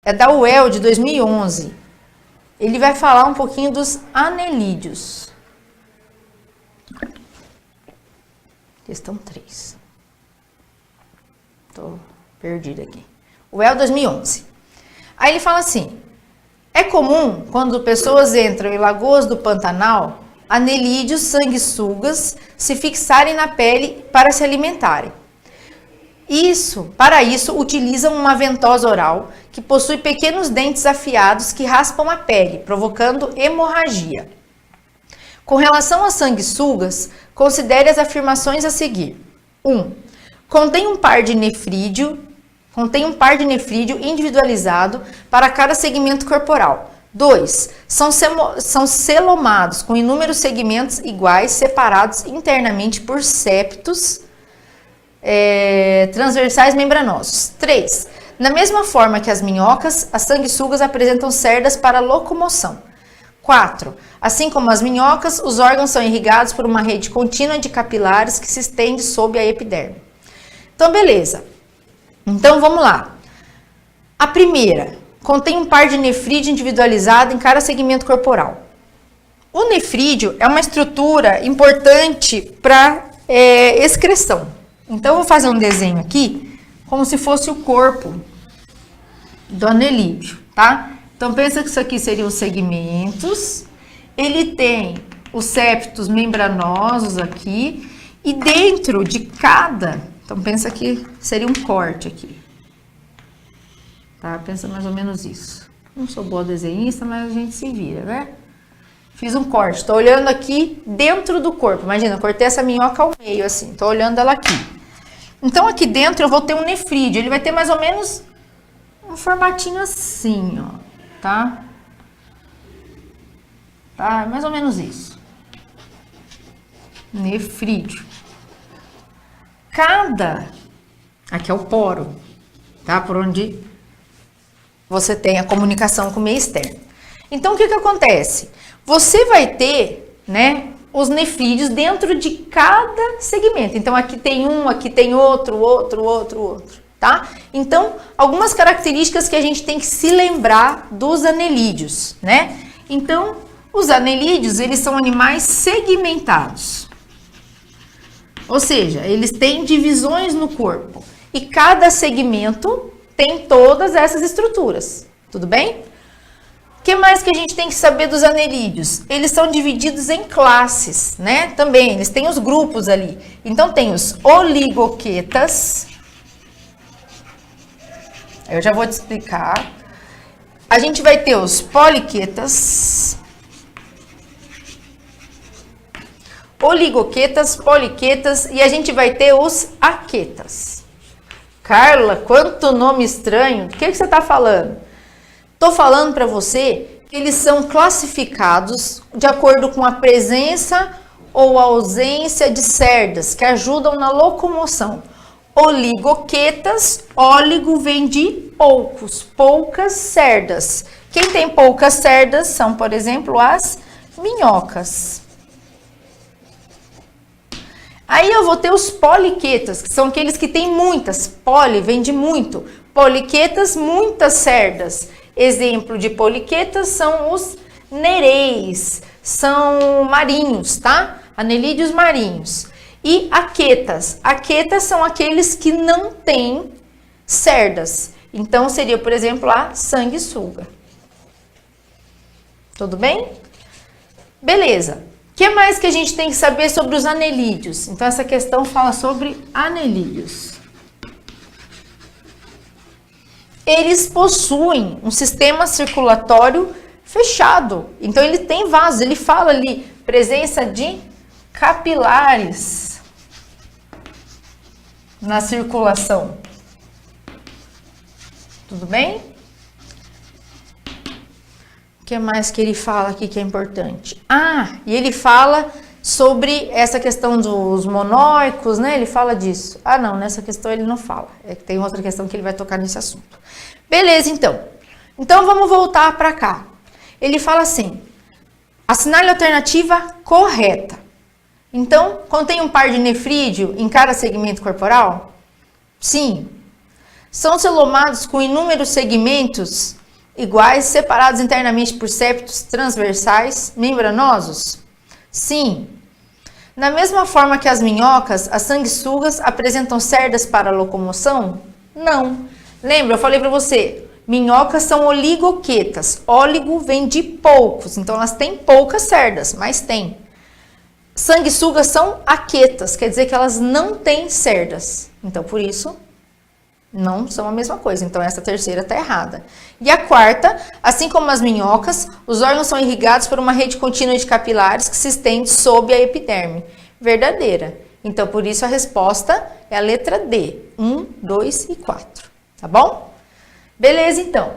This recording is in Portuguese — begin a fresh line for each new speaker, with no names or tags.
é da UEL de 2011. Ele vai falar um pouquinho dos anelídeos. Questão 3. Tô perdida aqui. UEL 2011. Aí ele fala assim: é comum, quando pessoas entram em lagoas do Pantanal, anelídeos sanguessugas se fixarem na pele para se alimentarem. Para isso, utilizam uma ventosa oral que possui pequenos dentes afiados que raspam a pele, provocando hemorragia. Com relação às sanguessugas, considere as afirmações a seguir. 1. Contém um par de nefrídeo individualizado para cada segmento corporal. 2. São celomados com inúmeros segmentos iguais, separados internamente por septos transversais membranosos. 3. Na mesma forma que as minhocas, as sanguessugas apresentam cerdas para locomoção. 4. Assim como as minhocas, os órgãos são irrigados por uma rede contínua de capilares que se estende sob a epiderme. Então, beleza. Então, vamos lá. A primeira, contém um par de nefrídeo individualizado em cada segmento corporal. O nefrídeo é uma estrutura importante para excreção. Então, eu vou fazer um desenho aqui, como se fosse o corpo do anelídeo, tá? Então, pensa que isso aqui seriam os segmentos. Ele tem os septos membranosos aqui. E dentro de cada... Então, pensa que seria um corte aqui. Tá? Pensa mais ou menos isso. Não sou boa desenhista, mas a gente se vira, né? Fiz um corte. Estou olhando aqui dentro do corpo. Imagina, eu cortei essa minhoca ao meio, assim. Estou olhando ela aqui. Então, aqui dentro eu vou ter um nefrídeo. Ele vai ter mais ou menos um formatinho assim, ó. Tá? Tá? Mais ou menos isso. Nefrídeo. Aqui é o poro, tá? Por onde você tem a comunicação com o meio externo. Então, o que acontece? Você vai ter, né, os nefrídeos dentro de cada segmento. Então, aqui tem um, aqui tem outro, tá? Então, algumas características que a gente tem que se lembrar dos anelídeos, né? Então, os anelídeos, eles são animais segmentados. Ou seja, eles têm divisões no corpo. E cada segmento tem todas essas estruturas. Tudo bem? O que mais que a gente tem que saber dos anelídeos? Eles são divididos em classes, né? Também, eles têm os grupos ali. Então, tem os oligoquetas. Eu já vou te explicar. A gente vai ter os poliquetas. Oligoquetas, poliquetas e a gente vai ter os aquetas. Carla, quanto nome estranho. O que você está falando? Estou falando para você que eles são classificados de acordo com a presença ou a ausência de cerdas que ajudam na locomoção. Oligoquetas, óligo vem de poucos, poucas cerdas. Quem tem poucas cerdas são, por exemplo, as minhocas. Aí eu vou ter os poliquetas, que são aqueles que têm muitas. Poli vem de muito. Poliquetas, muitas cerdas. Exemplo de poliquetas são os nereis, são marinhos, tá? Anelídeos marinhos. E aquetas. Aquetas são aqueles que não têm cerdas. Então, seria, por exemplo, a sanguessuga. Tudo bem? Beleza. O que mais que a gente tem que saber sobre os anelídeos? Então, essa questão fala sobre anelídeos. Eles possuem um sistema circulatório fechado. Então, ele tem vasos. Ele fala ali, presença de capilares na circulação. Tudo bem? O que mais que ele fala aqui que é importante? E ele fala sobre essa questão dos monóicos, né? Ele fala disso. Não, nessa questão ele não fala. É que tem outra questão que ele vai tocar nesse assunto. Beleza, então. Então, vamos voltar para cá. Ele fala assim, assinale a alternativa correta. Então, contém um par de nefrídeo em cada segmento corporal? Sim. São celomados com inúmeros segmentos iguais, separados internamente por septos transversais, membranosos? Sim. Da mesma forma que as minhocas, as sanguessugas apresentam cerdas para locomoção? Não. Lembra, eu falei para você, minhocas são oligoquetas. Óligo vem de poucos, então elas têm poucas cerdas, mas tem. Sanguessugas são aquetas, quer dizer que elas não têm cerdas. Então, por isso, não são a mesma coisa. Então, essa terceira está errada. E a quarta, assim como as minhocas, os órgãos são irrigados por uma rede contínua de capilares que se estende sob a epiderme. Verdadeira. Então, por isso, a resposta é a letra D. 1, 2 e 4. Tá bom? Beleza, então.